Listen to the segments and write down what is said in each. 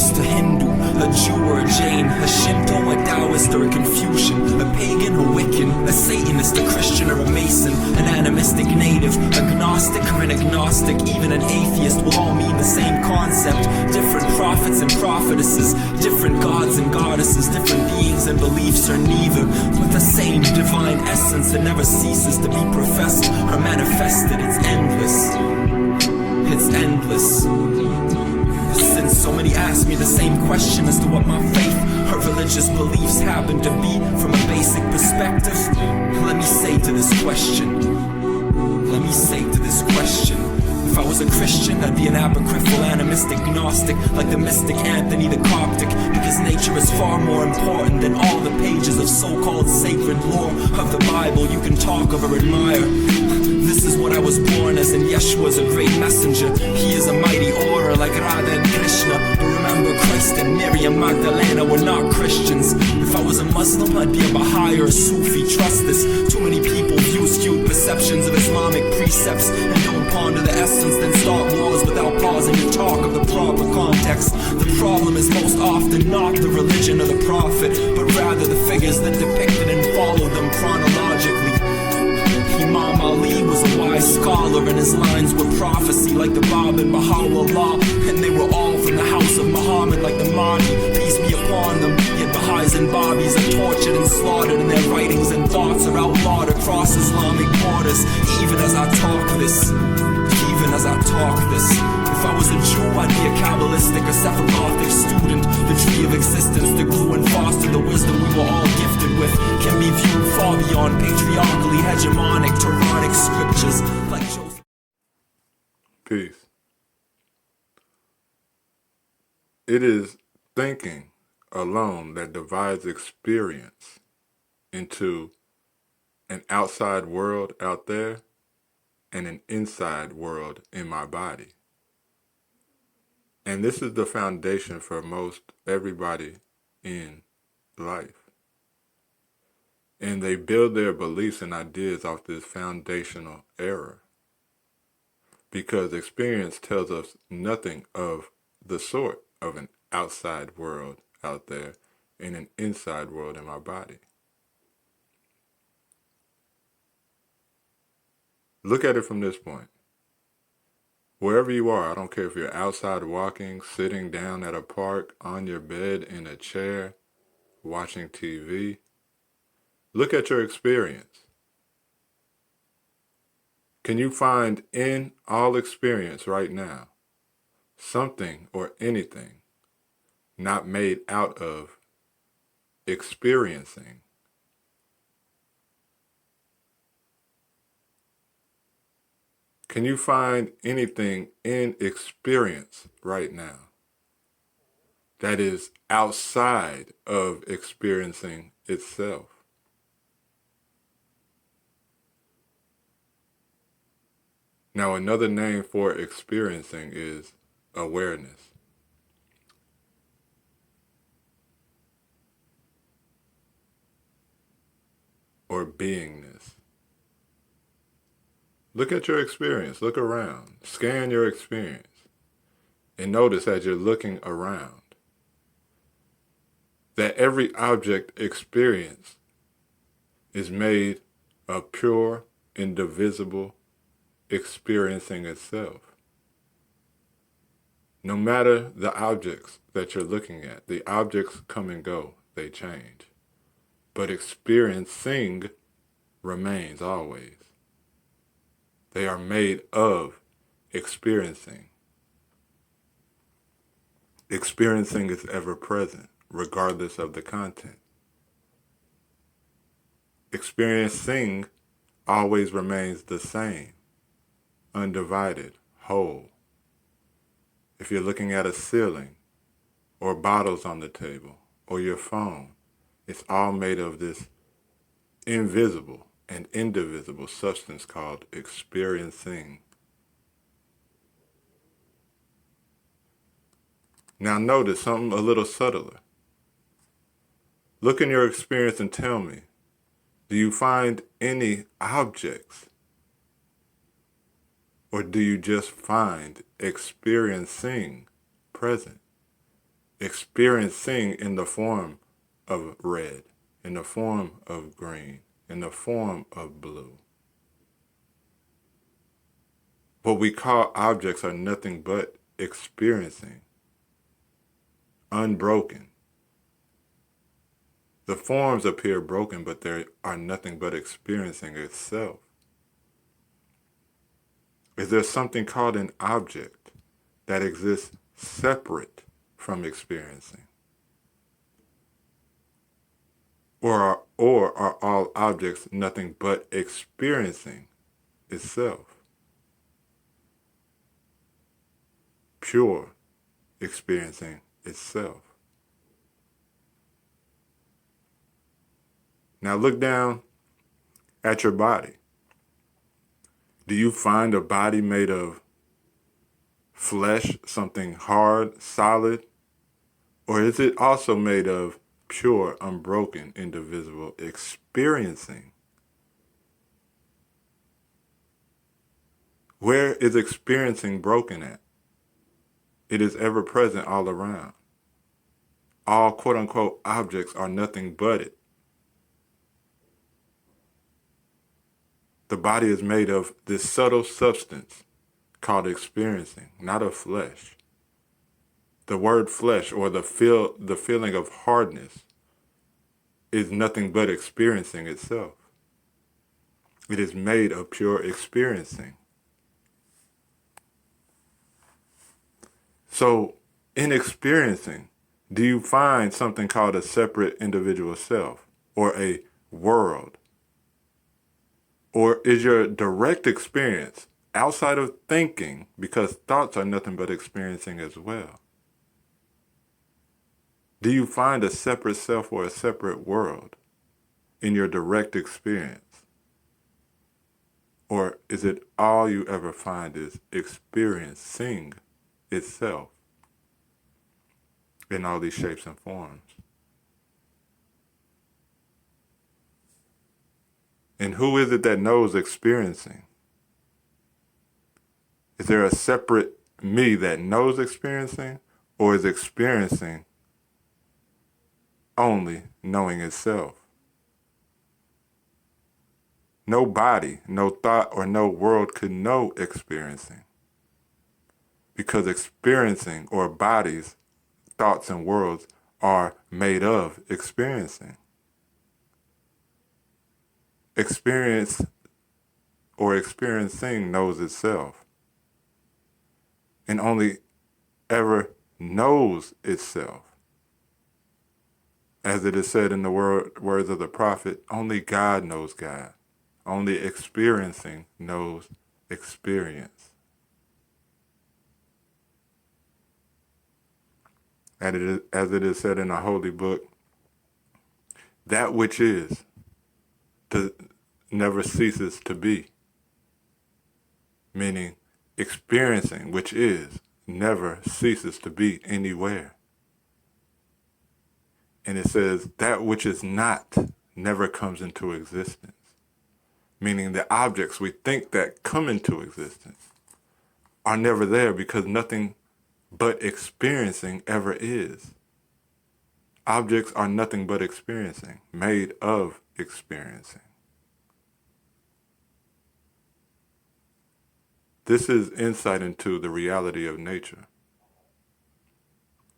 Buddhist, a Hindu, a Jew or a Jain, a Shinto, a Taoist or a Confucian, a pagan, a Wiccan, a Satanist, a Christian or a Mason, an animistic native, agnostic or an agnostic, even an atheist will all mean the same concept. Different prophets and prophetesses, different gods and goddesses, different beings and beliefs are neither, but the same divine essence that never ceases to be professed or manifested. It's endless. It's endless. Since so many ask me the same question as to what my faith or religious beliefs happen to be from a basic perspective, let me say to this question, if I was a Christian, I'd be an apocryphal, animistic, gnostic, like the mystic Anthony the Coptic, because nature is far more important than all the pages of so-called sacred lore of the Bible you can talk of or admire. This is what I was born as, and Yeshua is a great messenger. He is a mighty orator like Radha and Krishna. But remember, Christ and Miriam Magdalena were not Christians. If I was a Muslim, I'd be a Baha'i or a Sufi. Trust this, too many people view skewed perceptions of Islamic precepts and don't ponder the essence, then start wars without pausing to talk of the proper context. The problem is most often not the religion or the prophet, but rather the figures that depicted and followed them chronologically. Imam Ali was a wise scholar and his lines were prophecy like the Bab and Baha'u'llah, and they were all from the house of Muhammad like the Mahdi, peace be upon them. Yet Baha'is and Babis are tortured and slaughtered, and their writings and thoughts are outlawed across Islamic borders. Even as I talk this, if I was a Jew, I'd be a Kabbalistic or Sephirothic student. The tree of existence that grew and fostered the wisdom we were all gifted with can be viewed far beyond patriarchally hegemonic, Quranic scriptures like Joseph. Peace. It is thinking alone that divides experience into an outside world out there and an inside world in my body. And this is the foundation for most everybody in life. And they build their beliefs and ideas off this foundational error, because experience tells us nothing of the sort of an outside world out there and an inside world in my body. Look at it from this point. Wherever you are, I don't care if you're outside walking, sitting down at a park, on your bed, in a chair, watching TV. Look at your experience. Can you find in all experience right now something or anything not made out of experiencing? Can you find anything in experience right now that is outside of experiencing itself? Now, another name for experiencing is awareness. Or beingness. Look at your experience. Look around. Scan your experience. And notice as you're looking around that every object experienced is made of pure, indivisible experiencing itself. No matter the objects that you're looking at, the objects come and go, they change. But experiencing remains always. They are made of experiencing. Experiencing is ever present, regardless of the content. Experiencing always remains the same, undivided, whole. If you're looking at a ceiling, or bottles on the table, or your phone, it's all made of this invisible and indivisible substance called experiencing. Now notice something a little subtler. Look in your experience and tell me, do you find any objects? Or do you just find experiencing present? experiencing in the form of red, in the form of green, in the form of blue. What we call objects are nothing but experiencing, unbroken. The forms appear broken, but they are nothing but experiencing itself. Is there something called an object that exists separate from experiencing? Or are all objects nothing but experiencing itself? Pure experiencing itself. Now look down at your body. Do you find a body made of flesh, something hard, solid? Or is it also made of pure, unbroken, indivisible experiencing? Where is experiencing broken at? It is ever present all around. All quote unquote objects are nothing but it. The body is made of this subtle substance called experiencing, not of flesh. The word flesh, or the feeling of hardness, is nothing but experiencing itself. It is made of pure experiencing. So, in experiencing, do you find something called a separate individual self, or a world? Or is your direct experience outside of thinking, because thoughts are nothing but experiencing as well? Do you find a separate self or a separate world in your direct experience? Or is it all you ever find is experiencing itself in all these shapes and forms? And who is it that knows experiencing? Is there a separate me that knows experiencing, or is experiencing only knowing itself? No body, no thought, or no world could know experiencing, because experiencing, or bodies, thoughts, and worlds are made of experiencing. Experience or experiencing knows itself, and only ever knows itself. As it is said in the words of the prophet, only God knows God. Only experiencing knows experience. And as it is said in the holy book, that which is never ceases to be. Meaning, experiencing, which is, never ceases to be anywhere. And it says, that which is not never comes into existence. Meaning the objects we think that come into existence are never there, because nothing but experiencing ever is. Objects are nothing but experiencing, made of experiencing. This is insight into the reality of nature.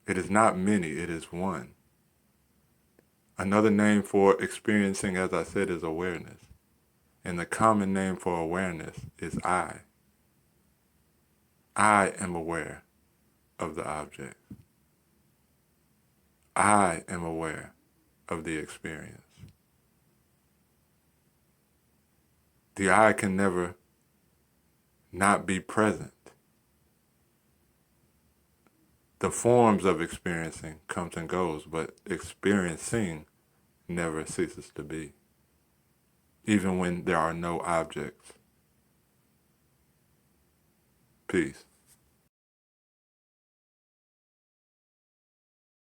It is not many, it is one. Another name for experiencing, as I said, is awareness. And the common name for awareness is I. I am aware of the object. I am aware of the experience. The I can never not be present. The forms of experiencing comes and goes, but experiencing never ceases to be, even when there are no objects. Peace.